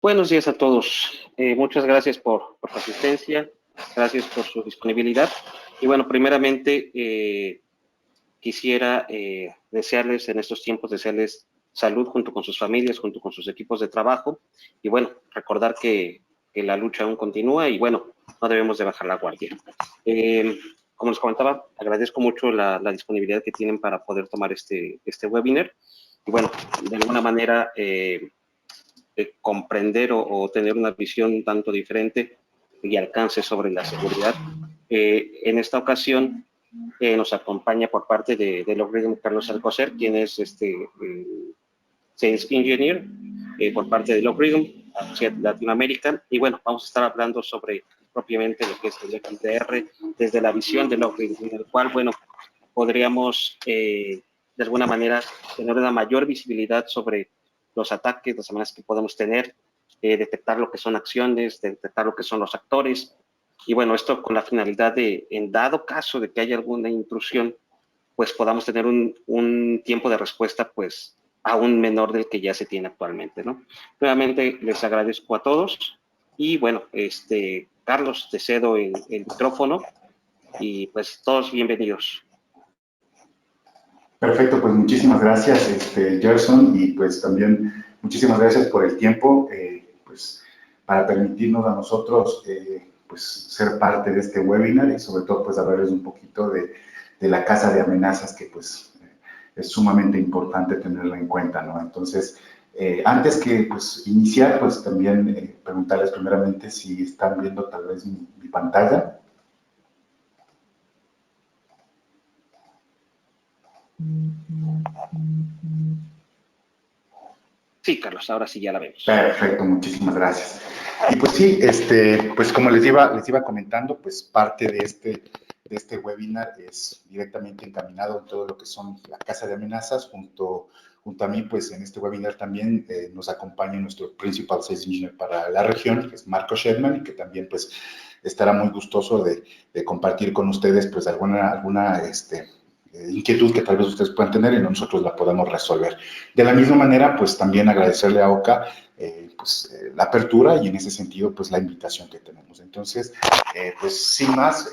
Buenos días a todos. Muchas gracias por su asistencia, gracias por su disponibilidad. Y bueno, primeramente quisiera desearles en estos tiempos, desearles salud junto con sus familias, junto con sus equipos de trabajo. Y bueno, recordar que la lucha aún continúa y bueno, no debemos de bajar la guardia. Como les comentaba, agradezco mucho la disponibilidad que tienen para poder tomar este webinar. Y bueno, de alguna manera comprender o tener una visión un tanto diferente y alcance sobre la seguridad. En esta ocasión nos acompaña por parte de Logarithm Carlos Alcocer, quien es Sales Engineer por parte de Logarithm hacia Latinoamérica. Y bueno, vamos a estar hablando sobre propiamente lo que es el XDR desde la visión de Logarithm, en el cual, bueno, podríamos de alguna manera tener una mayor visibilidad sobre los ataques, las amenazas que podemos tener, detectar lo que son acciones, detectar lo que son los actores. Y bueno, esto con la finalidad de, en dado caso de que haya alguna intrusión, pues podamos tener un tiempo de respuesta pues aún menor del que ya se tiene actualmente, ¿no? Nuevamente les agradezco a todos y bueno, Carlos, te cedo el micrófono y pues todos bienvenidos. Perfecto, pues muchísimas gracias, Gerson, y pues también muchísimas gracias por el tiempo, pues para permitirnos a nosotros pues ser parte de este webinar y sobre todo pues hablarles un poquito de la casa de amenazas que pues es sumamente importante tenerla en cuenta, ¿no? Entonces, antes que pues iniciar, pues también preguntarles primeramente si están viendo tal vez mi pantalla. Sí, Carlos, ahora sí ya la vemos. Perfecto, muchísimas gracias. Y pues sí, pues como les iba comentando, pues parte de este webinar es directamente encaminado en todo lo que son la casa de amenazas. Junto a mí, pues en este webinar también nos acompaña nuestro Principal Sales Engineer para la región, que es Marco Shedman, y que también pues estará muy gustoso de compartir con ustedes pues alguna inquietud que tal vez ustedes puedan tener y nosotros la podamos resolver. De la misma manera, pues también agradecerle a OCA la apertura y en ese sentido, pues la invitación que tenemos. Entonces, pues sin más,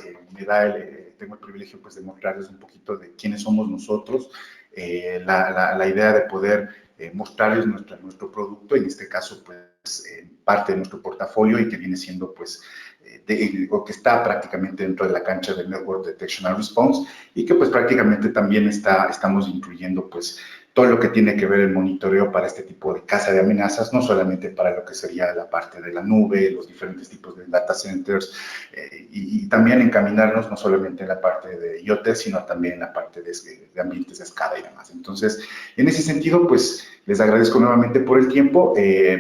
tengo el privilegio pues de mostrarles un poquito de quiénes somos nosotros, la idea de poder mostrarles nuestro producto, en este caso, pues parte de nuestro portafolio y que viene siendo pues o que está prácticamente dentro de la cancha del Network Detection and Response y que pues prácticamente también estamos incluyendo pues todo lo que tiene que ver el monitoreo para este tipo de casa de amenazas, no solamente para lo que sería la parte de la nube, los diferentes tipos de data centers, y también encaminarnos no solamente en la parte de IoT, sino también en la parte de ambientes de escala y demás. Entonces, en ese sentido, pues les agradezco nuevamente por el tiempo.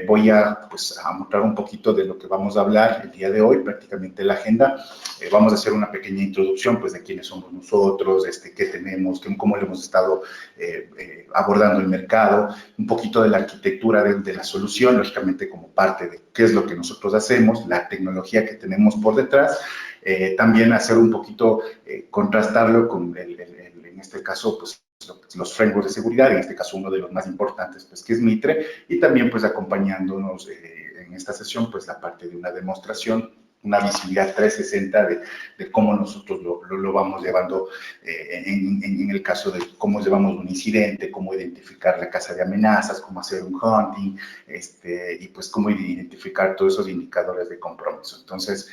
Voy a mostrar un poquito de lo que vamos a hablar el día de hoy, prácticamente la agenda. Vamos a hacer una pequeña introducción pues de quiénes somos nosotros, qué tenemos, cómo lo hemos estado abordando el mercado, un poquito de la arquitectura de la solución, lógicamente como parte de qué es lo que nosotros hacemos, la tecnología que tenemos por detrás, también hacer un poquito, contrastarlo con en este caso, pues los frameworks de seguridad, en este caso uno de los más importantes, pues que es Mitre, y también pues acompañándonos en esta sesión, pues la parte de una demostración, una visibilidad 360 de cómo nosotros lo vamos llevando en el caso de cómo llevamos un incidente, cómo identificar la casa de amenazas, cómo hacer un hunting, y pues cómo identificar todos esos indicadores de compromiso. Entonces,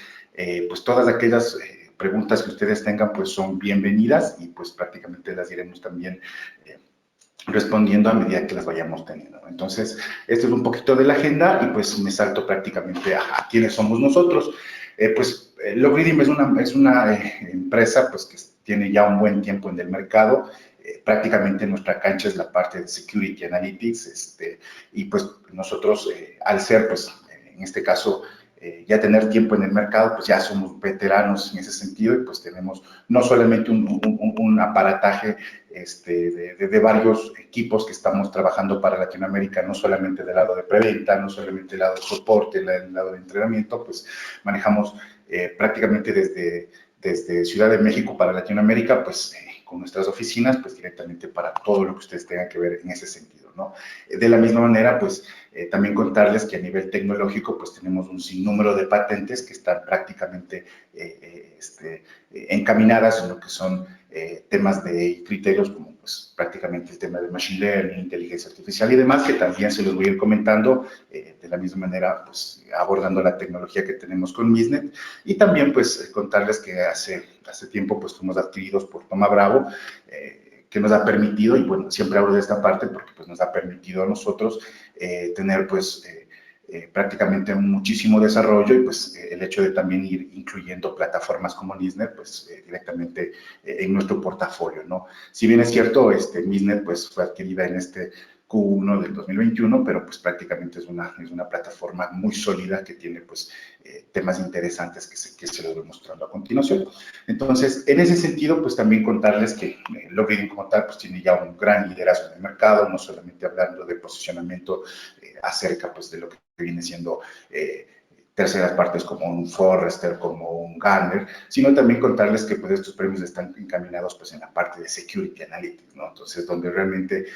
pues todas aquellas preguntas que ustedes tengan, pues son bienvenidas y pues prácticamente las iremos también respondiendo a medida que las vayamos teniendo. Entonces, esto es un poquito de la agenda y pues me salto prácticamente a quiénes somos nosotros. Logarithm es una empresa pues que tiene ya un buen tiempo en el mercado. Prácticamente nuestra cancha es la parte de Security Analytics, y pues nosotros, al ser pues en este caso ya tener tiempo en el mercado, pues ya somos veteranos en ese sentido y pues tenemos no solamente un aparataje de varios equipos que estamos trabajando para Latinoamérica, no solamente del lado de preventa, no solamente del lado de soporte, del lado de entrenamiento, pues manejamos prácticamente desde Ciudad de México para Latinoamérica, pues con nuestras oficinas, pues directamente para todo lo que ustedes tengan que ver en ese sentido. ¿no? De la misma manera, pues, también contarles que a nivel tecnológico, pues, tenemos un sinnúmero de patentes que están prácticamente encaminadas en lo que son temas de criterios como pues prácticamente el tema de Machine Learning, inteligencia artificial y demás, que también se los voy a ir comentando de la misma manera, pues abordando la tecnología que tenemos con Misnet y también pues contarles que hace tiempo pues fuimos adquiridos por Thoma Bravo, que nos ha permitido, y bueno, siempre hablo de esta parte porque pues nos ha permitido a nosotros tener pues prácticamente muchísimo desarrollo y pues el hecho de también ir incluyendo plataformas como Misnet pues directamente en nuestro portafolio, ¿no? Si bien es cierto, Misnet pues fue adquirida en este Q1 del 2021, pero pues prácticamente es una plataforma muy sólida que tiene pues temas interesantes que se los voy mostrando a continuación. Entonces, en ese sentido, pues también contarles que Logreading como tal pues tiene ya un gran liderazgo en el mercado, no solamente hablando de posicionamiento acerca pues de lo que viene siendo terceras partes como un Forrester, como un Gartner, sino también contarles que pues estos premios están encaminados pues en la parte de Security Analytics, ¿no? Entonces, donde realmente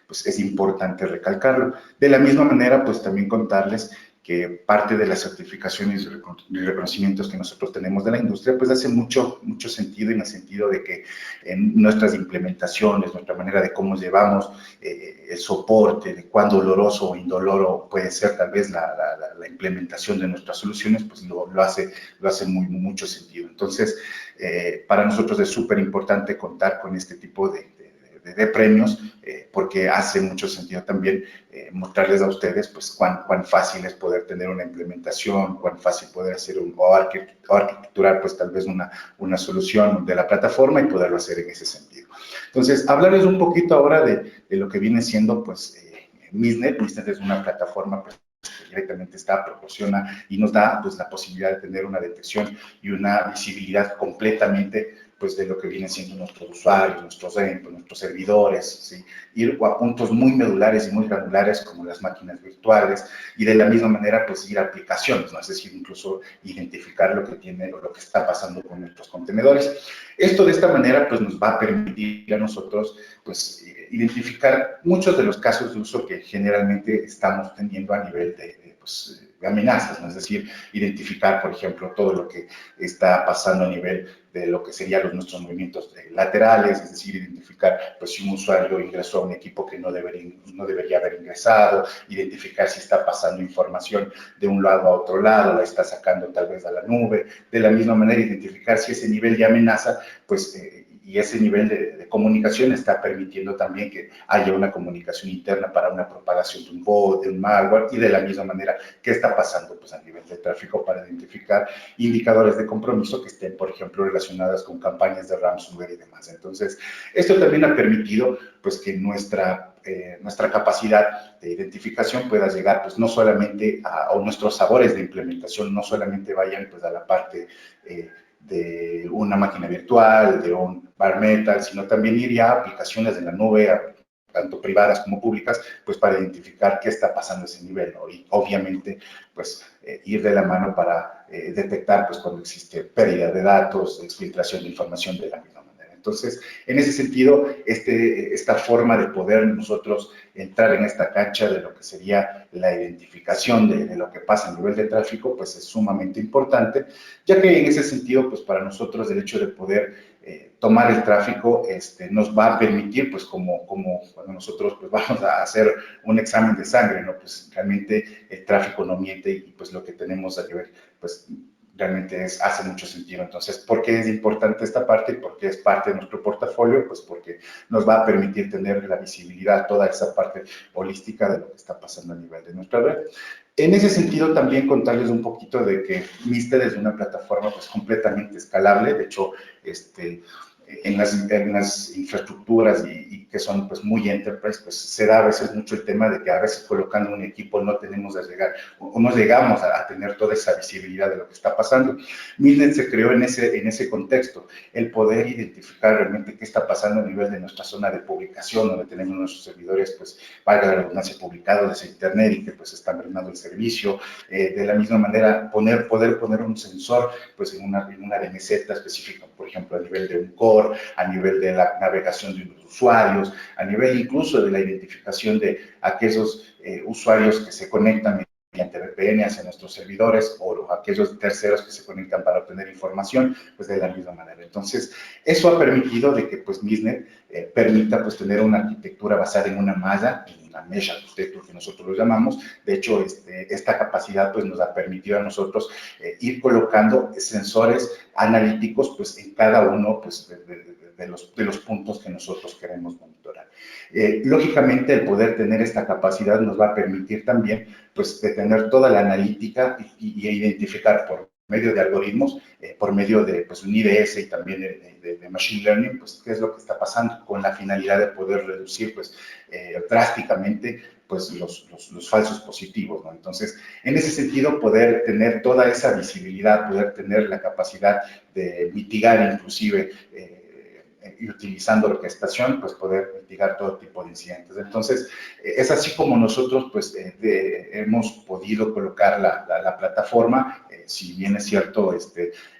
pues es importante recalcarlo. De la misma manera, pues también contarles que parte de las certificaciones y reconocimientos que nosotros tenemos de la industria, pues hace mucho sentido en el sentido de que en nuestras implementaciones, nuestra manera de cómo llevamos el soporte, de cuán doloroso o indoloro puede ser tal vez la implementación de nuestras soluciones, pues lo hace mucho sentido. Entonces, para nosotros es súper importante contar con este tipo de premios, porque hace mucho sentido también mostrarles a ustedes pues cuán fácil es poder tener una implementación, cuán fácil poder hacer o arquitecturar pues tal vez una solución de la plataforma y poderlo hacer en ese sentido. Entonces, hablarles un poquito ahora de lo que viene siendo pues Misnet. Misnet es una plataforma pues, que directamente proporciona y nos da pues la posibilidad de tener una detección y una visibilidad completamente pues de lo que vienen siendo nuestros usuarios, nuestros servidores, ¿sí? Ir a puntos muy medulares y muy granulares como las máquinas virtuales y de la misma manera pues ir a aplicaciones, ¿no? Es decir, incluso identificar lo que tiene o lo que está pasando con nuestros contenedores. Esto de esta manera pues nos va a permitir a nosotros pues identificar muchos de los casos de uso que generalmente estamos teniendo a nivel de amenazas, ¿no? Es decir, identificar, por ejemplo, todo lo que está pasando a nivel de lo que serían nuestros movimientos laterales, es decir, identificar pues, si un usuario ingresó a un equipo que no debería haber ingresado, identificar si está pasando información de un lado a otro lado, la está sacando tal vez a la nube, de la misma manera identificar si ese nivel de amenaza, pues, y ese nivel de comunicación está permitiendo también que haya una comunicación interna para una propagación de un bot, de un malware, y de la misma manera, ¿qué está pasando pues, a nivel de tráfico para identificar indicadores de compromiso que estén, por ejemplo, relacionadas con campañas de ransomware y demás? Entonces, esto también ha permitido pues, que nuestra capacidad de identificación pueda llegar pues, no solamente o nuestros sabores de implementación no solamente vayan pues, a la parte de una máquina virtual, de un bare metal, sino también ir ya a aplicaciones de la nube, tanto privadas como públicas, pues para identificar qué está pasando a ese nivel, ¿no? Y obviamente, pues ir de la mano para detectar, pues cuando existe pérdida de datos, exfiltración de información de la misma manera. Entonces, en ese sentido, esta forma de poder nosotros entrar en esta cancha de lo que sería la identificación de lo que pasa a nivel de tráfico, pues es sumamente importante, ya que en ese sentido, pues para nosotros el hecho de poder tomar el tráfico nos va a permitir, pues como cuando nosotros pues, vamos a hacer un examen de sangre, ¿no? Pues realmente el tráfico no miente y pues lo que tenemos a nivel, pues realmente hace mucho sentido. Entonces, ¿por qué es importante esta parte? ¿Por qué es parte de nuestro portafolio? Pues porque nos va a permitir tener la visibilidad, toda esa parte holística de lo que está pasando a nivel de nuestra red. En ese sentido, también contarles un poquito de que Misted es una plataforma pues completamente escalable. De hecho, en las infraestructuras y que son pues muy enterprise, pues se da a veces mucho el tema de que a veces colocando un equipo no tenemos a llegar o no llegamos a tener toda esa visibilidad de lo que está pasando. Misnet se creó en ese contexto, el poder identificar realmente qué está pasando a nivel de nuestra zona de publicación, donde tenemos nuestros servidores, pues valga la redundancia, publicados desde internet y que pues están brindando el servicio. De la misma manera, poder poner un sensor pues en una DMZ específica, por ejemplo, a nivel de un core, navegador, a nivel de la navegación de los usuarios, a nivel incluso de la identificación de aquellos usuarios que se conectan mediante VPN hacia nuestros servidores o aquellos terceros que se conectan para obtener información, pues de la misma manera. Entonces, eso ha permitido de que pues Mistnet permita pues tener una arquitectura basada en una malla, en una mesh architecture que nosotros lo llamamos. De hecho, esta capacidad pues nos ha permitido a nosotros ir colocando sensores analíticos pues en cada uno pues de los puntos que nosotros queremos monitorar. Lógicamente, el poder tener esta capacidad nos va a permitir también pues de tener toda la analítica y identificar por medio de algoritmos, por medio de pues, un IDS y también de Machine Learning, pues qué es lo que está pasando con la finalidad de poder reducir pues drásticamente pues los falsos positivos, ¿no? Entonces, en ese sentido, poder tener toda esa visibilidad, poder tener la capacidad de mitigar inclusive y utilizando orquestación, pues poder mitigar todo tipo de incidentes. Entonces, es así como nosotros, pues, hemos podido colocar la plataforma, si bien es cierto,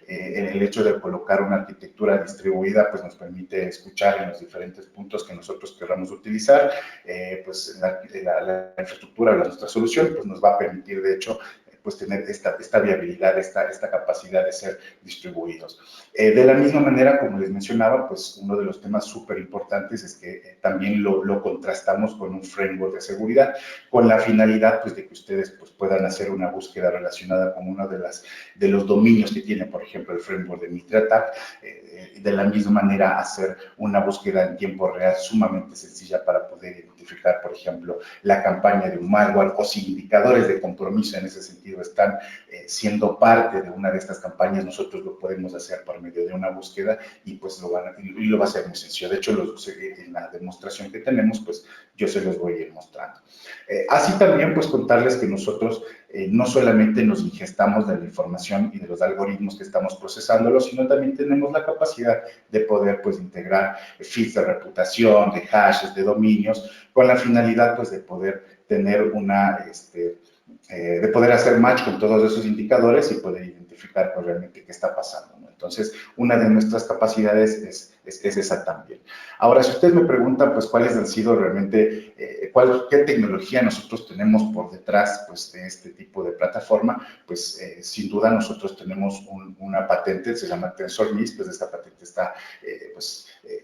el hecho de colocar una arquitectura distribuida, pues nos permite escuchar en los diferentes puntos que nosotros queramos utilizar, pues la infraestructura, nuestra solución, pues nos va a permitir, de hecho, pues tener esta viabilidad, esta capacidad de ser distribuidos. De la misma manera, como les mencionaba, pues uno de los temas súper importantes es que también lo contrastamos con un framework de seguridad, con la finalidad pues de que ustedes pues puedan hacer una búsqueda relacionada con uno de los dominios que tiene, por ejemplo, el framework de MitraTac, de la misma manera hacer una búsqueda en tiempo real sumamente sencilla para poder identificar, por ejemplo, la campaña de un malware o si indicadores de compromiso en ese sentido están siendo parte de una de estas campañas, nosotros lo podemos hacer por medio de una búsqueda y pues lo va a ser muy sencillo. De hecho, en la demostración que tenemos, pues yo se los voy a ir mostrando. Así también, pues contarles que nosotros no solamente nos ingestamos de la información y de los algoritmos que estamos procesándolo, sino también tenemos la capacidad de poder pues integrar feeds de reputación, de hashes, de dominios, con la finalidad pues de poder tener de poder hacer match con todos esos indicadores y poder identificar pues, realmente qué está pasando, ¿no? Entonces, una de nuestras capacidades es esa también. Ahora, si ustedes me preguntan, pues, cuáles han sido realmente, qué tecnología nosotros tenemos por detrás, pues, de este tipo de plataforma, pues, sin duda nosotros tenemos una patente, se llama TensorMist, pues, esta patente está,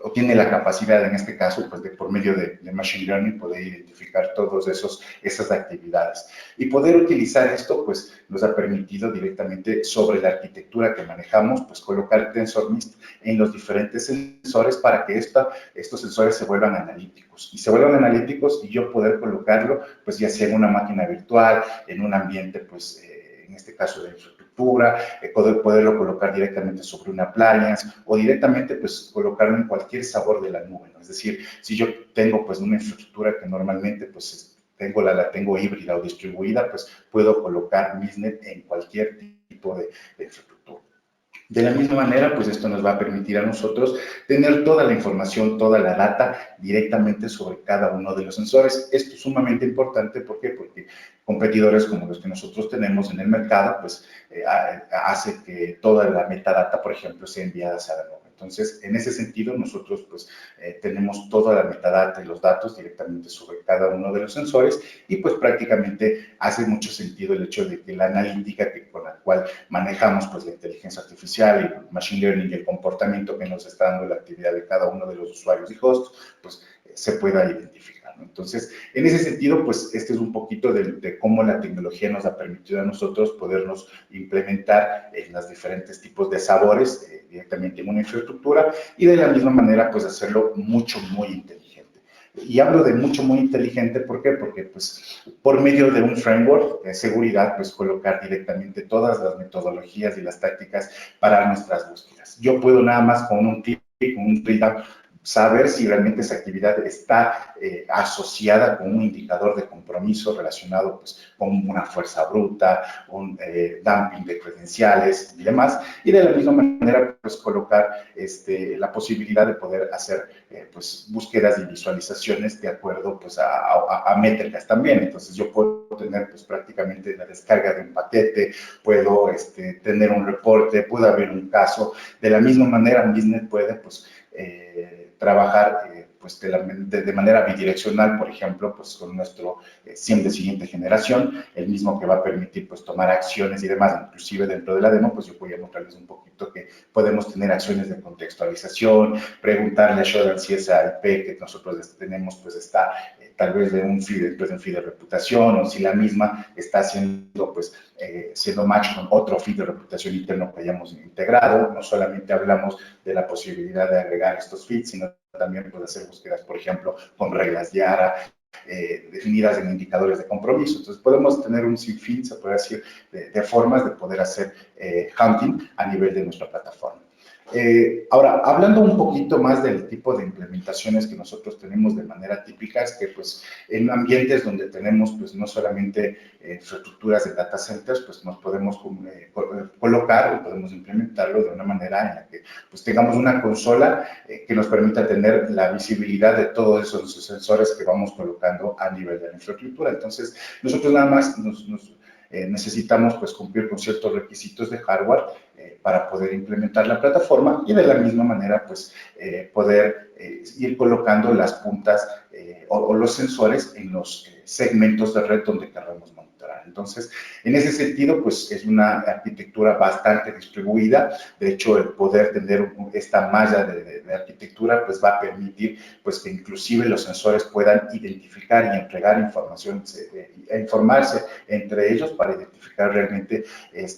o tiene la capacidad, en este caso, pues, de por medio de Machine Learning, poder identificar todas esas actividades. Y poder utilizar esto, pues, nos ha permitido directamente sobre la arquitectura que manejamos, pues, colocar TensorMist en los diferentes sensores para que estos sensores se vuelvan analíticos. Y se vuelvan analíticos y yo poder colocarlo, pues, ya sea en una máquina virtual, en un ambiente, pues, en este caso de infraestructura, poderlo colocar directamente sobre una appliance o directamente, pues, colocarlo en cualquier sabor de la nube, ¿no? Es decir, si yo tengo, pues, una infraestructura que normalmente, pues, la tengo híbrida o distribuida, pues puedo colocar Mistnet en cualquier tipo de infraestructura. De la misma manera, pues esto nos va a permitir a nosotros tener toda la información, toda la data directamente sobre cada uno de los sensores. Esto es sumamente importante, ¿por qué? Porque competidores como los que nosotros tenemos en el mercado, pues hace que toda la metadata, por ejemplo, sea enviada hacia la nube. Entonces, en ese sentido, nosotros pues tenemos toda la metadata y los datos directamente sobre cada uno de los sensores y pues prácticamente hace mucho sentido el hecho de que la analítica con la cual manejamos pues la inteligencia artificial y el machine learning y el comportamiento que nos está dando la actividad de cada uno de los usuarios y hosts, pues se pueda identificar, ¿no? Entonces, en ese sentido, pues este es un poquito de cómo la tecnología nos ha permitido a nosotros podernos implementar en los diferentes tipos de sabores directamente en una infraestructura y de la misma manera, pues hacerlo muy inteligente. Y hablo de muy inteligente, ¿por qué? Porque, pues, por medio de un framework de seguridad, pues, colocar directamente todas las metodologías y las tácticas para nuestras búsquedas. Yo puedo nada más con un clic, con un drill down, saber si realmente esa actividad está asociada con un indicador de compromiso relacionado pues, con una fuerza bruta, un dumping de credenciales y demás, y de la misma manera pues, colocar la posibilidad de poder hacer pues, búsquedas y visualizaciones de acuerdo pues, a métricas también. Entonces yo puedo tener pues, prácticamente la descarga de un paquete, puedo tener un reporte, puede haber un caso. De la misma manera, Mistnet puede pues, trabajar pues de manera bidireccional, por ejemplo, pues con nuestro SIEM de siguiente generación, el mismo que va a permitir pues tomar acciones y demás, inclusive dentro de la demo, pues yo voy a mostrarles un poquito que podemos tener acciones de contextualización, preguntarle a Shodan si esa IP que nosotros tenemos pues está tal vez de un feed, después de un feed de reputación, o si la misma está haciendo pues siendo match con otro feed de reputación interno que hayamos integrado. No solamente hablamos de la posibilidad de agregar estos feeds, sino también puede hacer búsquedas, por ejemplo, con reglas de ARA, definidas en indicadores de compromiso. Entonces, podemos tener un sinfín, se puede decir, de formas de poder hacer hunting a nivel de nuestra plataforma. Ahora, hablando un poquito más del tipo de implementaciones que nosotros tenemos de manera típica, es que pues en ambientes donde tenemos pues no solamente infraestructuras de data centers, pues nos podemos colocar o podemos implementarlo de una manera en la que pues tengamos una consola que nos permita tener la visibilidad de todos esos sensores que vamos colocando a nivel de la infraestructura. Entonces, nosotros nada más necesitamos pues cumplir con ciertos requisitos de hardware para poder implementar la plataforma y de la misma manera pues poder ir colocando las puntas o los sensores en los segmentos de red donde queramos monitorar. Entonces, en ese sentido, pues es una arquitectura bastante distribuida. De hecho, el poder tener esta malla de arquitectura, pues va a permitir pues que inclusive los sensores puedan identificar y entregar información, e informarse entre ellos para identificar realmente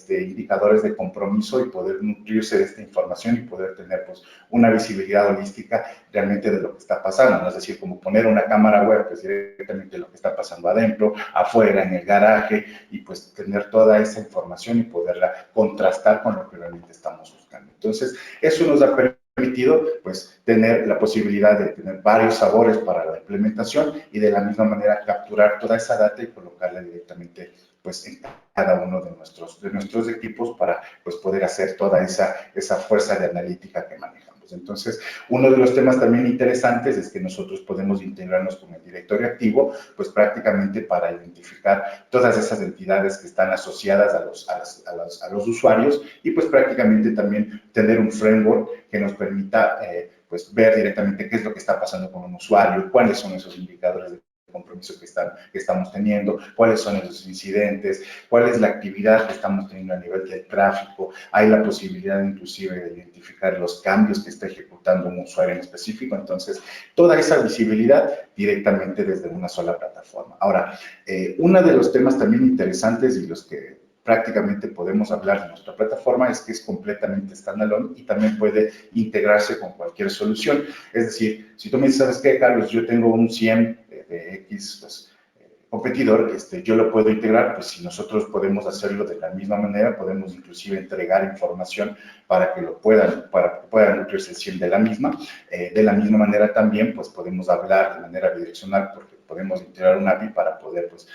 indicadores de compromiso y poder nutrirse de esta información y poder tener pues una visibilidad holística realmente de lo que está pasando, ¿no? Es decir, como poner una cámara web, pues directamente lo que está pasando adentro, afuera, en el garaje, y pues tener toda esa información y poderla contrastar con lo que realmente estamos buscando. Entonces, eso nos ha permitido pues tener la posibilidad de tener varios sabores para la implementación y de la misma manera capturar toda esa data y colocarla directamente pues en cada uno de nuestros equipos para pues poder hacer toda esa fuerza de analítica que manejamos. Entonces, uno de los temas también interesantes es que nosotros podemos integrarnos con el directorio activo, pues prácticamente para identificar todas esas entidades que están asociadas a los usuarios y pues prácticamente también tener un framework que nos permita pues ver directamente qué es lo que está pasando con un usuario, cuáles son esos indicadores de compromiso que estamos teniendo, cuáles son esos incidentes, cuál es la actividad que estamos teniendo a nivel del tráfico. Hay la posibilidad inclusive de identificar los cambios que está ejecutando un usuario en específico. Entonces, toda esa visibilidad directamente desde una sola plataforma. Ahora, uno de los temas también interesantes y los que prácticamente podemos hablar de nuestra plataforma es que es completamente standalone y también puede integrarse con cualquier solución. Es decir, si tú me dices, ¿sabes qué, Carlos? Yo tengo un SIEM de X pues, competidor, yo lo puedo integrar, pues si nosotros podemos hacerlo de la misma manera, podemos inclusive entregar información para que para que puedan nutrirse el SIEM de la misma. De la misma manera también, pues podemos hablar de manera bidireccional porque podemos integrar un API para poder, pues,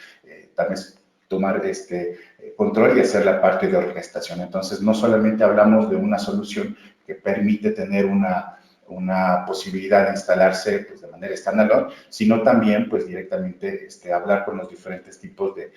también tomar control y hacer la parte de orquestación. Entonces, no solamente hablamos de una solución que permite tener una posibilidad de instalarse pues, de manera standalone, sino también pues directamente hablar con los diferentes tipos de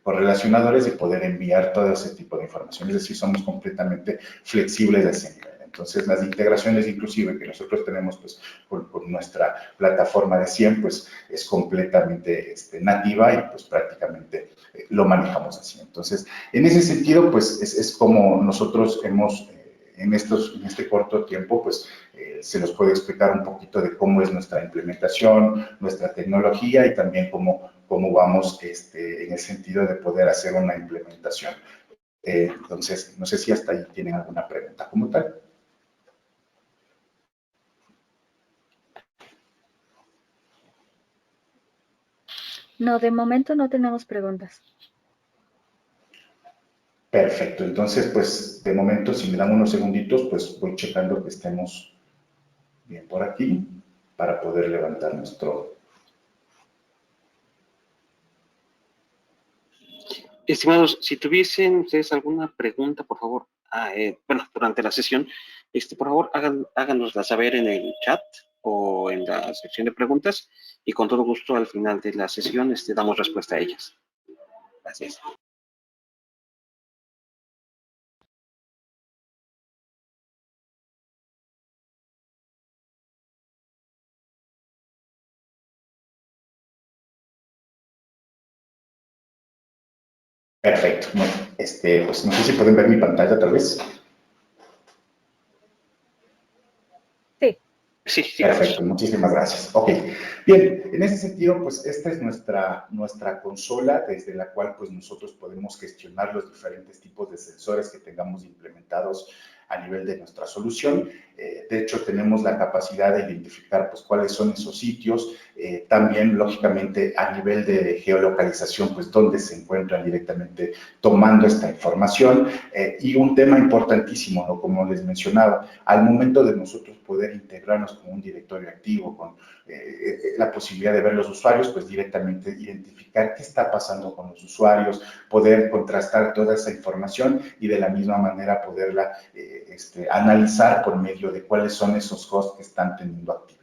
correlacionadores y poder enviar todo ese tipo de información. Es decir, somos completamente flexibles de ese nivel. Entonces, las integraciones inclusive que nosotros tenemos pues, con nuestra plataforma de SIEM, pues es completamente nativa y pues prácticamente lo manejamos así. Entonces, en ese sentido, pues es como nosotros hemos en este corto tiempo, pues se nos puede explicar un poquito de cómo es nuestra implementación, nuestra tecnología y también cómo vamos en el sentido de poder hacer una implementación. Entonces, no sé si hasta ahí tienen alguna pregunta como tal. No, de momento no tenemos preguntas. Perfecto, entonces pues de momento si me dan unos segunditos pues voy checando que estemos bien por aquí para poder levantar nuestro... Estimados, si tuviesen ustedes alguna pregunta, por favor, bueno, durante la sesión, por favor, háganosla saber en el chat o en la sección de preguntas y con todo gusto al final de la sesión damos respuesta a ellas. Gracias. Perfecto. Bueno, pues no sé si pueden ver mi pantalla tal vez. Sí. Sí, sí. Perfecto, muchísimas gracias. Ok, bien, en ese sentido, pues esta es nuestra consola desde la cual pues nosotros podemos gestionar los diferentes tipos de sensores que tengamos implementados a nivel de nuestra solución. De hecho, tenemos la capacidad de identificar pues cuáles son esos sitios, también lógicamente a nivel de geolocalización, pues dónde se encuentran directamente tomando esta información. Y un tema importantísimo, ¿no? Como les mencionaba, al momento de nosotros poder integrarnos con un directorio activo, con la posibilidad de ver los usuarios, pues directamente identificar qué está pasando con los usuarios, poder contrastar toda esa información y de la misma manera poderla analizar por medio de cuáles son esos hosts que están teniendo actividad.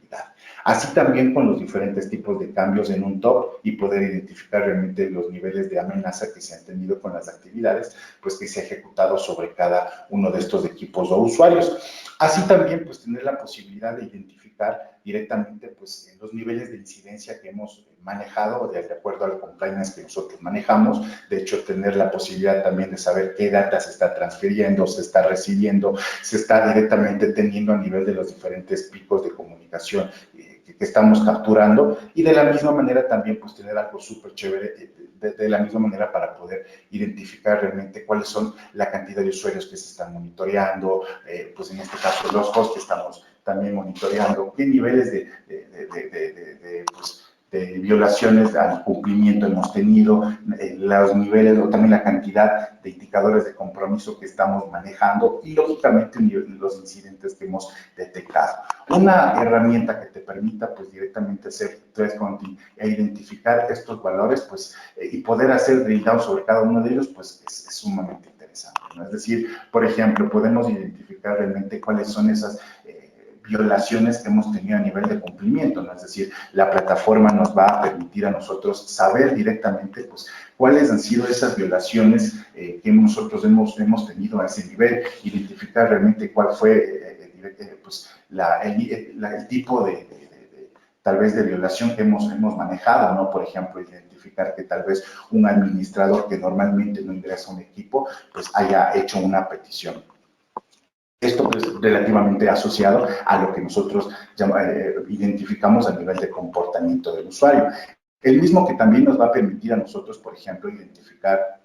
Así también con los diferentes tipos de cambios en un top y poder identificar realmente los niveles de amenaza que se han tenido con las actividades, pues que se ha ejecutado sobre cada uno de estos equipos o usuarios. Así también, pues tener la posibilidad de identificar directamente, pues los niveles de incidencia que hemos manejado de acuerdo al compliance que nosotros manejamos. De hecho, tener la posibilidad también de saber qué data se está transfiriendo, se está recibiendo, se está directamente teniendo a nivel de los diferentes picos de comunicación que estamos capturando, y de la misma manera también pues tener algo súper chévere de la misma manera para poder identificar realmente cuáles son la cantidad de usuarios que se están monitoreando, pues en este caso los hosts que estamos también monitoreando, qué niveles pues, de violaciones al cumplimiento hemos tenido, los niveles o también la cantidad de indicadores de compromiso que estamos manejando y lógicamente los incidentes que hemos detectado. Una herramienta que te permita pues directamente hacer threat hunting e identificar estos valores pues y poder hacer drill down sobre cada uno de ellos pues es sumamente interesante, ¿no? Es decir, por ejemplo, podemos identificar realmente cuáles son esas violaciones que hemos tenido a nivel de cumplimiento, ¿no? Es decir, la plataforma nos va a permitir a nosotros saber directamente, pues, cuáles han sido esas violaciones que nosotros hemos tenido a ese nivel, identificar realmente cuál fue, pues, el tipo tal vez de violación que hemos manejado, ¿no? Por ejemplo, identificar que tal vez un administrador que normalmente no ingresa a un equipo, pues haya hecho una petición. Esto es relativamente asociado a lo que nosotros identificamos a nivel de comportamiento del usuario. El mismo que también nos va a permitir a nosotros, por ejemplo, identificar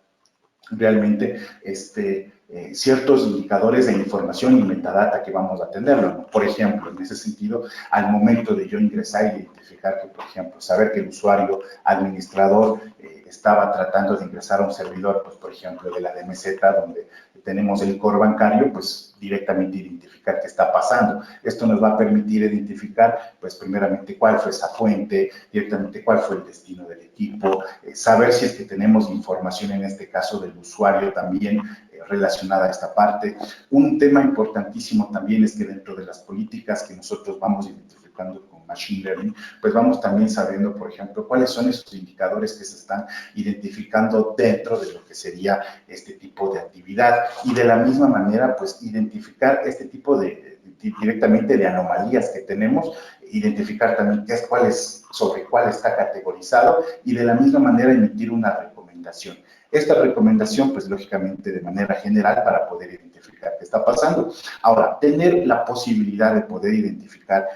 realmente ciertos indicadores de información y metadata que vamos a atenderlo. Por ejemplo, en ese sentido, al momento de yo ingresar y identificar que, por ejemplo, saber que el usuario administrador estaba tratando de ingresar a un servidor, pues, por ejemplo, de la DMZ, donde tenemos el core bancario, pues directamente identificar qué está pasando. Esto nos va a permitir identificar, pues primeramente, cuál fue esa fuente, directamente cuál fue el destino del equipo, saber si es que tenemos información en este caso del usuario también relacionada a esta parte. Un tema importantísimo también es que dentro de las políticas que nosotros vamos identificando con Machine Learning, pues vamos también sabiendo, por ejemplo, cuáles son esos indicadores que se están identificando dentro de lo que sería este tipo de actividad y de la misma manera, pues identificar este tipo directamente de anomalías que tenemos, identificar también sobre cuál está categorizado y de la misma manera emitir una recomendación. Esta recomendación, pues lógicamente de manera general para poder identificar qué está pasando. Ahora, tener la posibilidad de poder identificar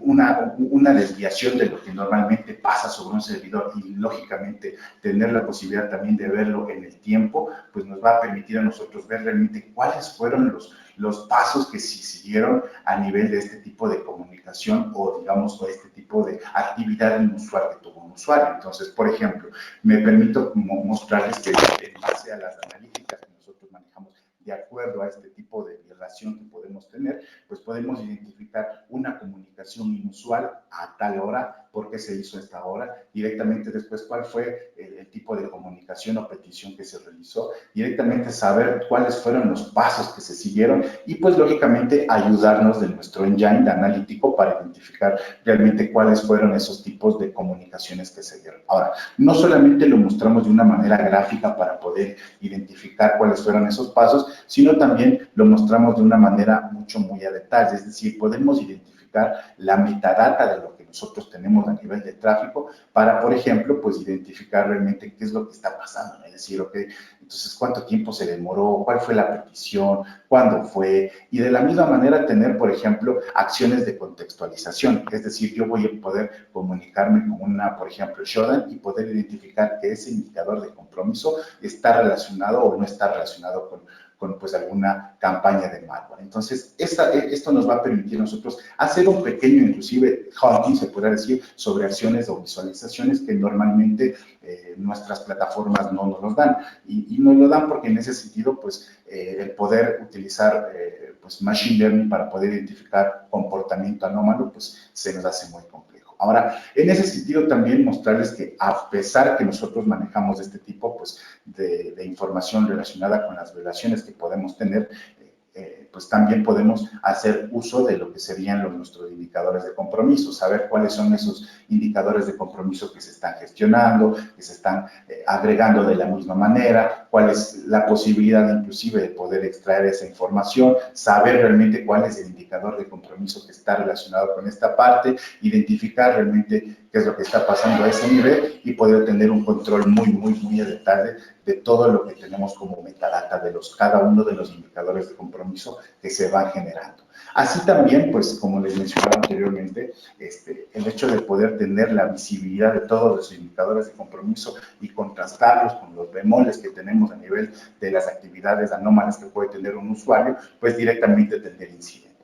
una desviación de lo que normalmente pasa sobre un servidor y lógicamente tener la posibilidad también de verlo en el tiempo, pues nos va a permitir a nosotros ver realmente cuáles fueron los pasos que se siguieron a nivel de este tipo de comunicación o digamos o este tipo de actividad inusual que tuvo un usuario. Entonces, por ejemplo, me permito mostrarles que en base a las analíticas que nosotros manejamos de acuerdo a este tipo de relación que podemos tener, pues podemos identificar una comunicación inusual a tal hora, por qué se hizo esta hora, directamente después cuál fue el tipo de comunicación o petición que se realizó, directamente saber cuáles fueron los pasos que se siguieron y pues lógicamente ayudarnos de nuestro engine analítico para identificar realmente cuáles fueron esos tipos de comunicaciones que se dieron. Ahora, no solamente lo mostramos de una manera gráfica para poder identificar cuáles fueron esos pasos, sino también lo mostramos de una manera muy a detalle, es decir, podemos identificar la metadata de lo que nosotros tenemos a nivel de tráfico para, por ejemplo, pues identificar realmente qué es lo que está pasando, es decir, okay, entonces cuánto tiempo se demoró, cuál fue la petición, cuándo fue, y de la misma manera tener, por ejemplo, acciones de contextualización, es decir, yo voy a poder comunicarme con una, por ejemplo, Shodan y poder identificar que ese indicador de compromiso está relacionado o no está relacionado con pues alguna campaña de malware. Entonces, esto nos va a permitir a nosotros hacer un pequeño, inclusive, hunting, se podría decir, sobre acciones o visualizaciones que normalmente nuestras plataformas no nos los dan. Y nos lo dan porque en ese sentido, pues, el poder utilizar pues, machine learning para poder identificar comportamiento anómalo, pues, se nos hace muy complejo. Ahora, en ese sentido también mostrarles que a pesar que nosotros manejamos este tipo pues, de información relacionada con las violaciones que podemos tener, pues también podemos hacer uso de lo que serían nuestros indicadores de compromiso, saber cuáles son esos indicadores de compromiso que se están gestionando, que se están agregando de la misma manera, cuál es la posibilidad inclusive de poder extraer esa información, saber realmente cuál es el indicador de compromiso que está relacionado con esta parte, identificar realmente qué es lo que está pasando a ese nivel y poder tener un control muy a detalle de todo lo que tenemos como metadata de cada uno de los indicadores de compromiso que se van generando. Así también, pues, como les mencionaba anteriormente, el hecho de poder tener la visibilidad de todos los indicadores de compromiso y contrastarlos con los bemoles que tenemos a nivel de las actividades anómalas que puede tener un usuario, pues directamente tener incidentes.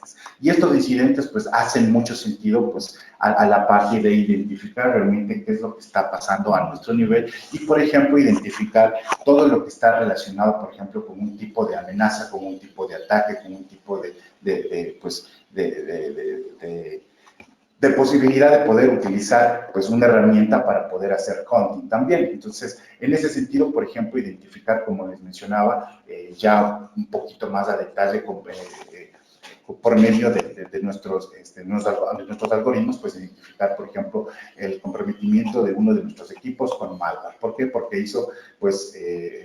Y estos incidentes, pues, hacen mucho sentido, pues, a la parte de identificar realmente qué es lo que está pasando a nuestro nivel y, por ejemplo, identificar todo lo que está relacionado, por ejemplo, con un tipo de amenaza, con un tipo de ataque, con un tipo de posibilidad de poder utilizar pues una herramienta para poder hacer hunting también. Entonces, en ese sentido, por ejemplo, identificar, como les mencionaba, ya un poquito más a detalle por medio de nuestros algoritmos, pues identificar, por ejemplo, el comprometimiento de uno de nuestros equipos con malware. ¿Por qué? Porque hizo, pues,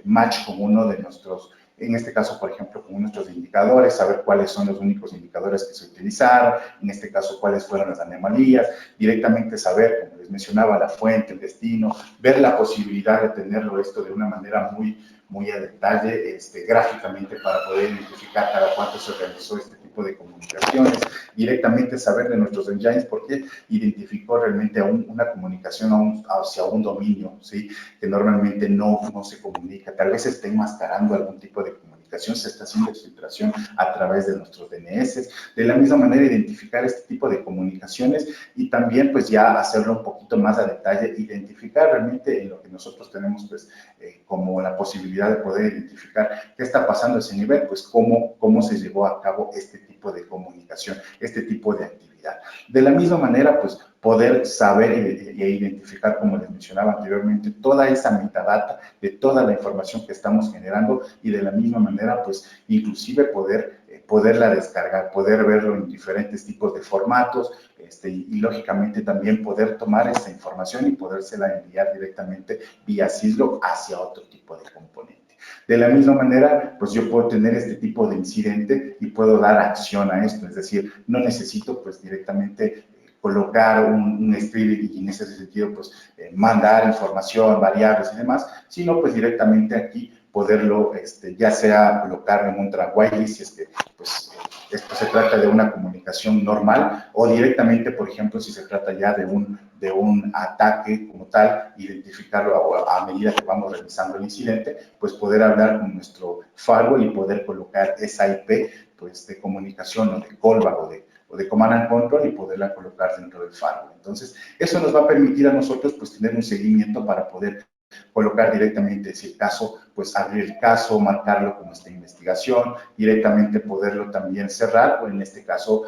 match con uno de nuestros, en este caso, por ejemplo, con nuestros indicadores, saber cuáles son los únicos indicadores que se utilizaron, en este caso, cuáles fueron las anomalías, directamente saber, como les mencionaba, la fuente, el destino, ver la posibilidad de tenerlo esto de una manera muy a detalle, gráficamente, para poder identificar cada cuánto se realizó este tipo de comunicaciones, directamente saber de nuestros engines porque identificó realmente una comunicación hacia un dominio, ¿sí? Que normalmente no se comunica, tal vez esté enmascarando algún tipo de comunicación, se está haciendo exfiltración a través de nuestros DNS, de la misma manera identificar este tipo de comunicaciones y también pues ya hacerlo un poquito más a detalle, identificar realmente en lo que nosotros tenemos pues como la posibilidad de poder identificar qué está pasando a ese nivel, pues cómo se llevó a cabo este tipo de comunicación, este tipo de actividad. De la misma manera, pues poder saber e identificar, como les mencionaba anteriormente, toda esa metadata de toda la información que estamos generando y de la misma manera, pues inclusive poderla descargar, poder verlo en diferentes tipos de formatos y lógicamente también poder tomar esa información y podérsela enviar directamente vía Syslog hacia otro tipo de componente. De la misma manera, pues yo puedo tener este tipo de incidente y puedo dar acción a esto, es decir, no necesito pues directamente colocar un script y en ese sentido pues mandar información, variables y demás, sino pues directamente aquí poderlo ya sea colocar en un track whitelist si es que pues esto se trata de una comunicación normal o directamente, por ejemplo, si se trata ya de un ataque como tal, identificarlo a medida que vamos revisando el incidente, pues poder hablar con nuestro firewall y poder colocar esa IP pues, de comunicación o de callback o de command and control y poderla colocar dentro del firewall. Entonces, eso nos va a permitir a nosotros pues tener un seguimiento para poder colocar directamente, si el caso, pues abrir el caso, marcarlo como esta investigación, directamente poderlo también cerrar o en este caso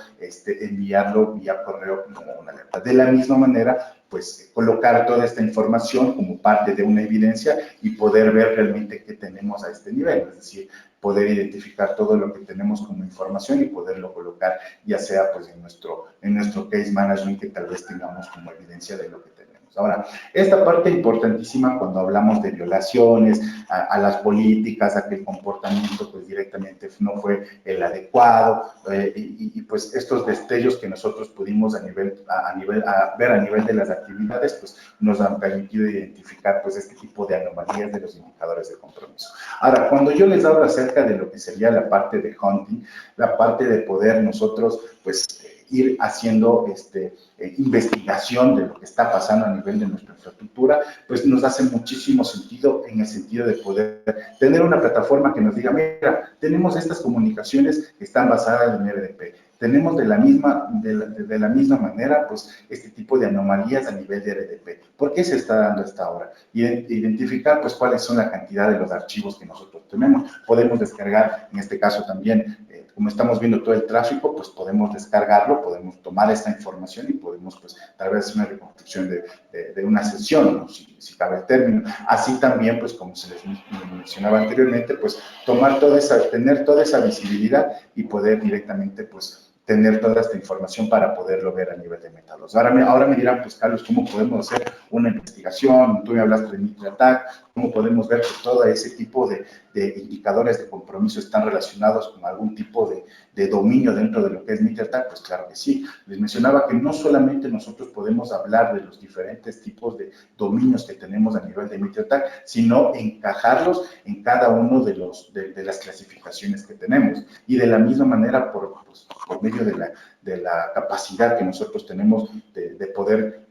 enviarlo vía correo como una alerta. De la misma manera, pues colocar toda esta información como parte de una evidencia y poder ver realmente qué tenemos a este nivel, es decir, poder identificar todo lo que tenemos como información y poderlo colocar ya sea pues en nuestro case management que tal vez tengamos como evidencia de lo que tenemos. Ahora, esta parte importantísima cuando hablamos de violaciones a las políticas, a que el comportamiento pues directamente no fue el adecuado, y pues estos destellos que nosotros pudimos ver a nivel de las actividades, pues nos han permitido identificar pues este tipo de anomalías de los indicadores de compromiso. Ahora, cuando yo les hablo acerca de lo que sería la parte de hunting, la parte de poder nosotros pues ir haciendo investigación de lo que está pasando a nivel de nuestra infraestructura, pues nos hace muchísimo sentido en el sentido de poder tener una plataforma que nos diga, mira, tenemos estas comunicaciones que están basadas en RDP, tenemos de la misma manera, pues, este tipo de anomalías a nivel de RDP. ¿Por qué se está dando hasta ahora? Y identificar, pues, cuáles son la cantidad de los archivos que nosotros tenemos. Podemos descargar, en este caso también, como estamos viendo todo el tráfico, pues podemos descargarlo, podemos tomar esta información y podemos, pues, tal vez una reconstrucción de una sesión, ¿no? si cabe el término. Así también, pues, como se les mencionaba anteriormente, pues, tener toda esa visibilidad y poder directamente, pues, tener toda esta información para poderlo ver a nivel de metadatos. Ahora me dirán, pues, Carlos, ¿cómo podemos hacer una investigación? Tú me hablaste de MitraTag, ¿cómo podemos ver que todo ese tipo de indicadores de compromiso están relacionados con algún tipo de dominio dentro de lo que es MitraTag? Pues claro que sí. Les mencionaba que no solamente nosotros podemos hablar de los diferentes tipos de dominios que tenemos a nivel de MitraTag, sino encajarlos en cada uno de las clasificaciones que tenemos. Y de la misma manera, por medio de la capacidad que nosotros tenemos de poder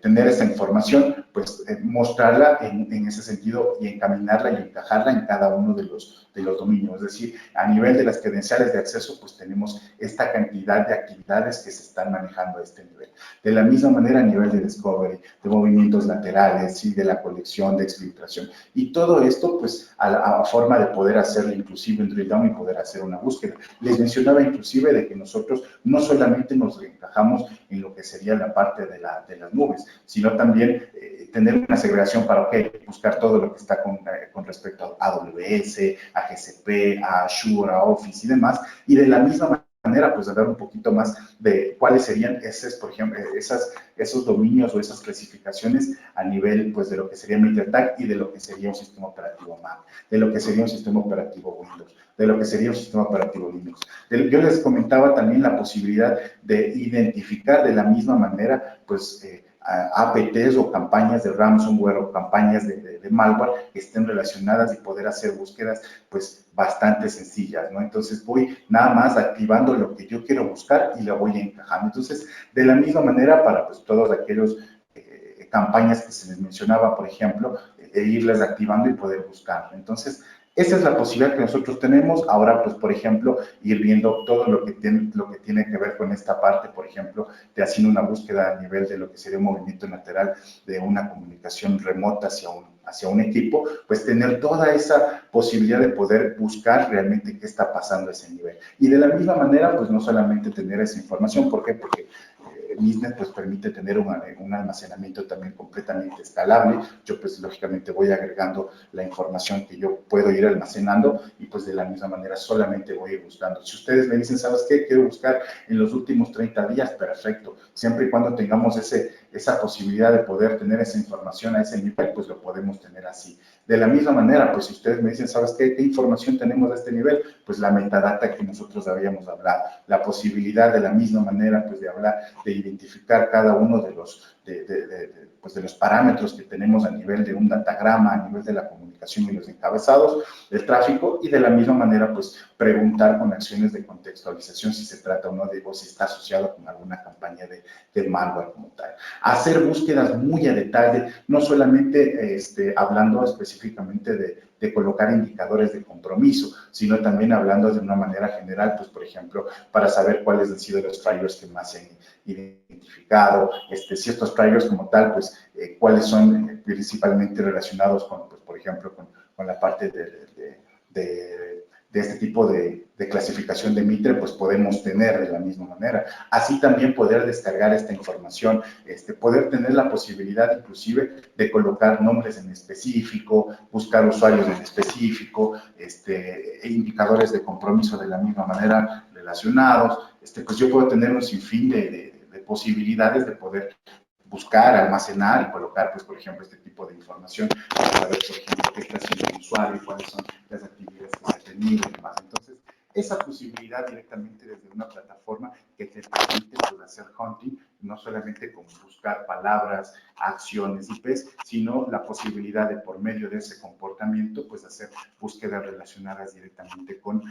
tener esta información, pues mostrarla en ese sentido y encaminarla y encajarla en cada uno de los dominios. Es decir, a nivel de las credenciales de acceso, pues tenemos esta cantidad de actividades que se están manejando a este nivel. De la misma manera a nivel de discovery, de movimientos laterales, y de la colección, de exfiltración. Y todo esto, pues, a forma de poder hacerlo inclusive en drill down y poder hacer una búsqueda. Les mencionaba inclusive de que nosotros no solamente nos encajamos en lo que sería la parte de las nubes, sino también tener una segregación para buscar todo lo que está con respecto a AWS, a GCP, a Azure, a Office y demás, y de la misma manera, pues, hablar un poquito más de cuáles serían por ejemplo, esos dominios o esas clasificaciones a nivel, pues, de lo que sería MitraTag y de lo que sería un sistema operativo Mac, de lo que sería un sistema operativo Windows, de lo que sería un sistema operativo Linux. Yo les comentaba también la posibilidad de identificar de la misma manera, pues, APTs o campañas de ransomware o campañas de malware que estén relacionadas y poder hacer búsquedas, pues, bastante sencillas, ¿no? Entonces voy nada más activando lo que yo quiero buscar y la voy encajando. Entonces, de la misma manera para, pues, todos aquellos campañas que se les mencionaba, por ejemplo, irlas activando y poder buscar. Entonces, esa es la posibilidad que nosotros tenemos. Ahora, pues, por ejemplo, ir viendo todo lo que tiene que ver con esta parte, por ejemplo, de haciendo una búsqueda a nivel de lo que sería un movimiento lateral de una comunicación remota hacia un equipo, pues tener toda esa posibilidad de poder buscar realmente qué está pasando a ese nivel. Y de la misma manera, pues, no solamente tener esa información. ¿Por qué? Porque Mistnet, pues, permite tener un almacenamiento también completamente escalable. Yo, pues, lógicamente voy agregando la información que yo puedo ir almacenando y, pues, de la misma manera solamente voy a ir buscando. Si ustedes me dicen, ¿sabes qué? Quiero buscar en los últimos 30 días, perfecto. Siempre y cuando tengamos esa posibilidad de poder tener esa información a ese nivel, pues lo podemos tener así. De la misma manera, pues, si ustedes me dicen, ¿sabes qué? ¿Qué información tenemos de este nivel? Pues la metadata que nosotros habíamos hablado, la posibilidad de la misma manera, pues, de hablar, de identificar cada uno de los parámetros que tenemos a nivel de un datagrama, a nivel de la comunicación y los encabezados del tráfico, y de la misma manera, pues, preguntar con acciones de contextualización si se trata o no o si está asociado con alguna campaña de malware como tal. Hacer búsquedas muy a detalle, no solamente hablando específicamente de colocar indicadores de compromiso, sino también hablando de una manera general, pues, por ejemplo, para saber cuáles han sido los triggers que más se han identificado, si estos triggers como tal, pues, cuáles son principalmente relacionados con, pues, por ejemplo, con la parte de este tipo de clasificación de Mitre, pues podemos tener de la misma manera. Así también poder descargar esta información, poder tener la posibilidad inclusive de colocar nombres en específico, buscar usuarios en específico, indicadores de compromiso de la misma manera relacionados. Pues yo puedo tener un sinfín de posibilidades de poder buscar, almacenar y colocar, pues, por ejemplo, este tipo de información para saber, por ejemplo, qué está haciendo el usuario, cuáles son las actividades que se han tenido y demás. Entonces, esa posibilidad directamente desde una plataforma que te permite, pues, hacer hunting, no solamente con buscar palabras, acciones, IPs, sino la posibilidad de, por medio de ese comportamiento, pues, hacer búsquedas relacionadas directamente con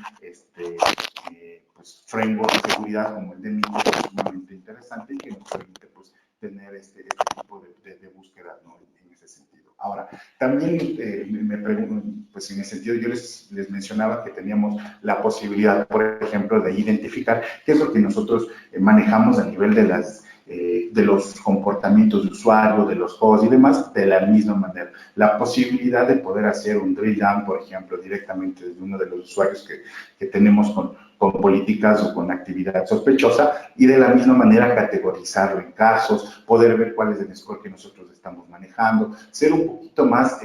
pues, framework de seguridad como el de MITRE, que es sumamente interesante y que nos permite, pues, tener este tipo de búsqueda, ¿no? En ese sentido. Ahora, también me pregunto, pues en ese sentido yo les mencionaba que teníamos la posibilidad, por ejemplo, de identificar qué es lo que nosotros manejamos a nivel de los comportamientos de usuario, de los hosts y demás, de la misma manera. La posibilidad de poder hacer un drill down, por ejemplo, directamente desde uno de los usuarios que tenemos con políticas o con actividad sospechosa, y de la misma manera categorizarlo en casos, poder ver cuál es el score que nosotros estamos manejando, ser un poquito más,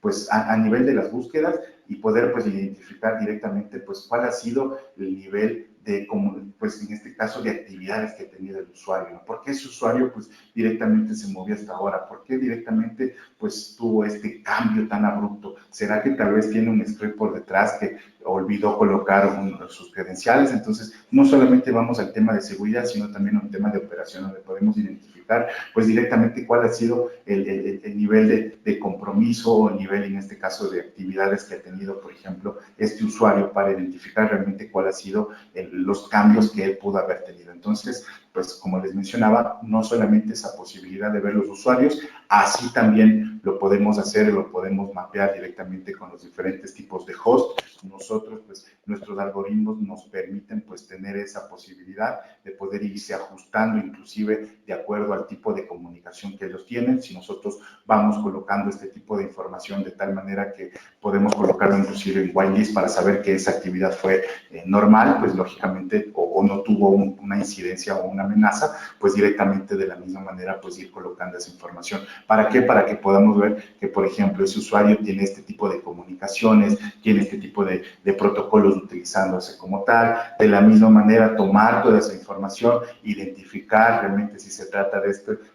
pues a nivel de las búsquedas y poder, pues, identificar directamente, pues, cuál ha sido el nivel de, como, pues, en este caso, de actividades que ha tenido el usuario, ¿no? ¿Por qué ese usuario, pues, directamente se movió hasta ahora? ¿Por qué directamente, pues, tuvo este cambio tan abrupto? ¿Será que tal vez tiene un script por detrás que olvidó colocar sus credenciales? Entonces, no solamente vamos al tema de seguridad, sino también a un tema de operación, donde podemos identificar, pues, directamente cuál ha sido el nivel de compromiso o el nivel, en este caso, de actividades que ha tenido, por ejemplo, este usuario, para identificar realmente cuál ha sido los cambios que él pudo haber tenido. Entonces, pues, como les mencionaba, no solamente esa posibilidad de ver los usuarios, así también lo podemos hacer, lo podemos mapear directamente con los diferentes tipos de host. Nosotros, pues, nuestros algoritmos nos permiten, pues, tener esa posibilidad de poder irse ajustando, inclusive de acuerdo al tipo de comunicación que ellos tienen. Si nosotros vamos colocando este tipo de información de tal manera que podemos colocarlo inclusive en whitelist para saber que esa actividad fue normal, pues lógicamente, o no tuvo una incidencia o una amenaza, pues directamente de la misma manera, pues ir colocando esa información. ¿Para qué? Para que podamos ver que, por ejemplo, ese usuario tiene este tipo de comunicaciones, tiene este tipo de protocolos utilizándose como tal. De la misma manera, tomar toda esa información, identificar realmente si se trata de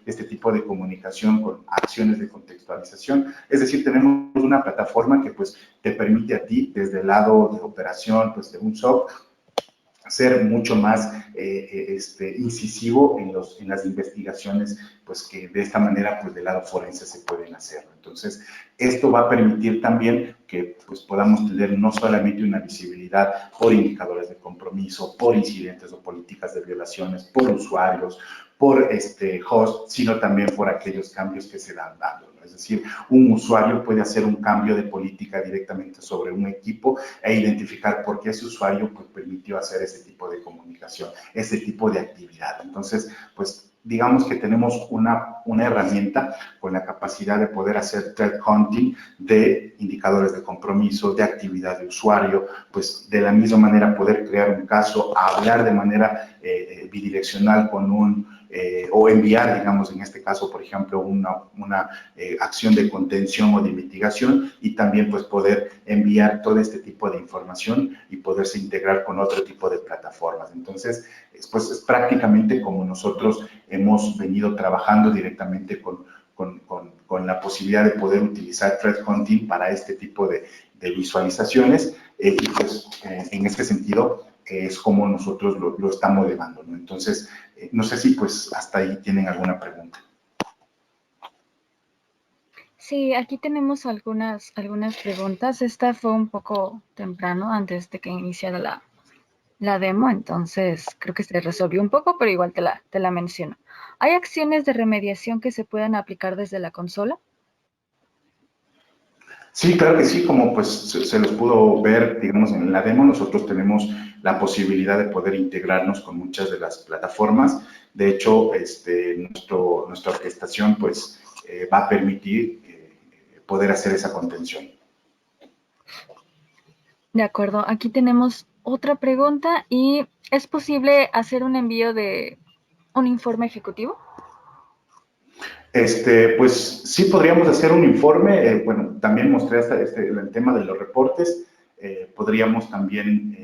este tipo de comunicación con acciones de contextualización. Es decir, tenemos una plataforma que, pues, te permite a ti, desde el lado de operación, pues, de un SOC, ser mucho más incisivo en las investigaciones, pues, que de esta manera, pues, del lado forense se pueden hacer. Entonces, esto va a permitir también que, pues, podamos tener no solamente una visibilidad por indicadores de compromiso, por incidentes o políticas de violaciones, por usuarios, por host, sino también por aquellos cambios que se dan dando, ¿no? Es decir, un usuario puede hacer un cambio de política directamente sobre un equipo e identificar por qué ese usuario, pues, permitió hacer ese tipo de comunicación, ese tipo de actividad. Entonces, pues, digamos que tenemos una herramienta con la capacidad de poder hacer threat hunting de indicadores de compromiso, de actividad de usuario, pues de la misma manera poder crear un caso, hablar de manera bidireccional con o enviar, digamos, en este caso, por ejemplo, una acción de contención o de mitigación, y también, pues, poder enviar todo este tipo de información y poderse integrar con otro tipo de plataformas. Entonces, pues, es prácticamente como nosotros hemos venido trabajando directamente con la posibilidad de poder utilizar threat hunting para este tipo de visualizaciones, y pues en este sentido es como nosotros lo estamos llevando, ¿no? Entonces, no sé si, pues, hasta ahí tienen alguna pregunta. Sí, aquí tenemos algunas preguntas. Esta fue un poco temprano, antes de que iniciara la demo, entonces creo que se resolvió un poco, pero igual te la menciono. ¿Hay acciones de remediación que se puedan aplicar desde la consola? Sí, claro que sí, como, pues, se los pudo ver, digamos, en la demo. Nosotros tenemos la posibilidad de poder integrarnos con muchas de las plataformas. De hecho, nuestra orquestación, pues, va a permitir poder hacer esa contención. De acuerdo, aquí tenemos otra pregunta y ¿es posible hacer un envío de un informe ejecutivo? Pues sí podríamos hacer un informe. Bueno, también mostré hasta el tema de los reportes. Podríamos también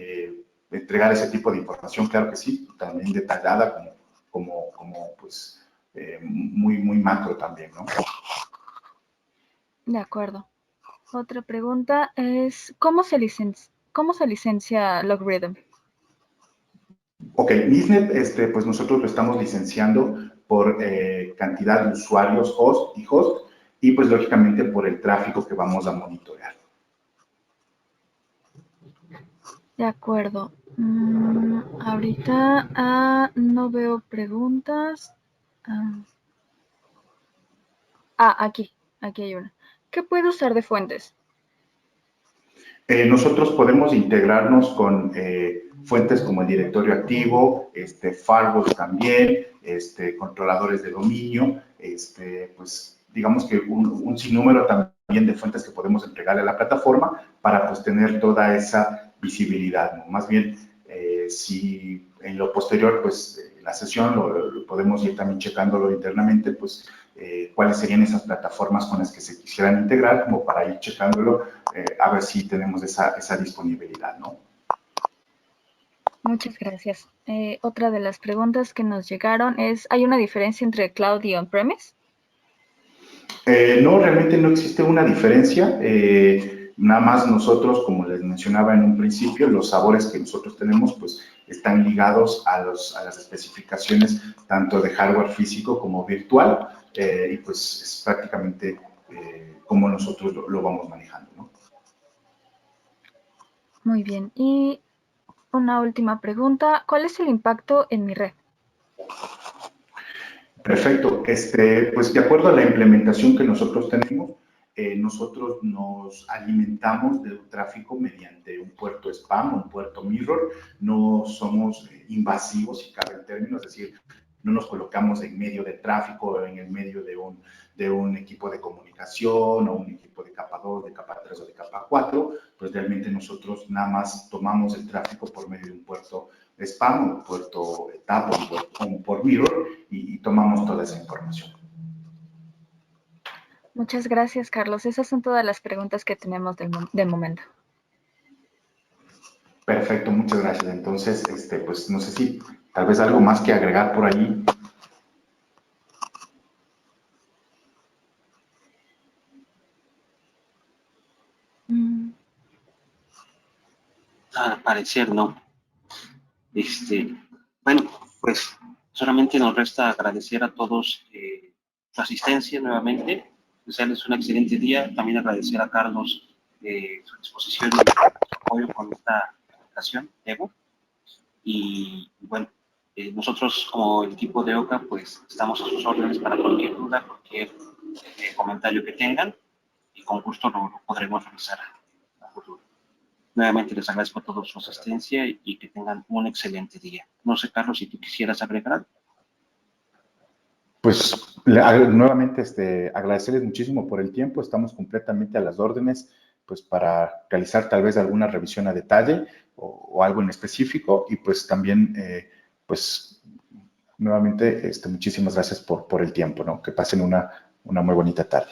entregar ese tipo de información, claro que sí, también detallada, como pues, muy macro también, ¿no? De acuerdo. Otra pregunta es, ¿cómo se licencia Logarithm? Ok, Misnet, pues nosotros lo estamos licenciando por cantidad de usuarios host, y pues lógicamente por el tráfico que vamos a monitorear. De acuerdo. Ahorita no veo preguntas. Aquí hay una. ¿Qué puedo usar de fuentes? Nosotros podemos integrarnos con fuentes como el directorio activo, firewalls también, controladores de dominio, pues digamos que un sinnúmero también de fuentes que podemos entregarle a la plataforma para pues tener toda esa visibilidad, ¿no? Más bien, si en lo posterior, pues la sesión lo podemos ir también checándolo internamente, pues cuáles serían esas plataformas con las que se quisieran integrar, como para ir checándolo, a ver si tenemos esa disponibilidad, ¿no? Muchas gracias. Otra de las preguntas que nos llegaron es, ¿hay una diferencia entre cloud y on-premise? No, realmente no existe una diferencia. Nada más nosotros, como les mencionaba en un principio, los sabores que nosotros tenemos pues están ligados a las especificaciones tanto de hardware físico como virtual, y pues es prácticamente como nosotros lo vamos manejando, ¿no? Muy bien. Y una última pregunta, ¿cuál es el impacto en mi red? Perfecto. Pues de acuerdo a la implementación que nosotros tenemos, nosotros nos alimentamos de un tráfico mediante un puerto spam, un puerto mirror. No somos invasivos, si cabe el término, es decir, no nos colocamos en medio del tráfico o en el medio de un equipo de comunicación o un equipo de capa 2, de capa 3 o de capa 4. Pues realmente nosotros nada más tomamos el tráfico por medio de un puerto spam, un puerto tap o un por mirror, y tomamos toda esa información. Muchas gracias, Carlos. Esas son todas las preguntas que tenemos del momento. Perfecto, muchas gracias. Entonces, pues no sé si tal vez algo más que agregar por allí. Al parecer no. Bueno, pues solamente nos resta agradecer a todos su asistencia nuevamente, desearles un excelente día, también agradecer a Carlos su disposición y su apoyo con esta presentación, Evo. Y bueno, nosotros como el equipo de OCA, pues estamos a sus órdenes para cualquier duda, cualquier comentario que tengan, y con gusto lo podremos realizar a futuro. Nuevamente les agradezco a todos su asistencia y que tengan un excelente día. No sé, Carlos, si tú quisieras agregar algo. Pues nuevamente agradecerles muchísimo por el tiempo. Estamos completamente a las órdenes, pues para realizar tal vez alguna revisión a detalle o algo en específico, y pues también pues nuevamente muchísimas gracias por el tiempo, ¿no? Que pasen una muy bonita tarde.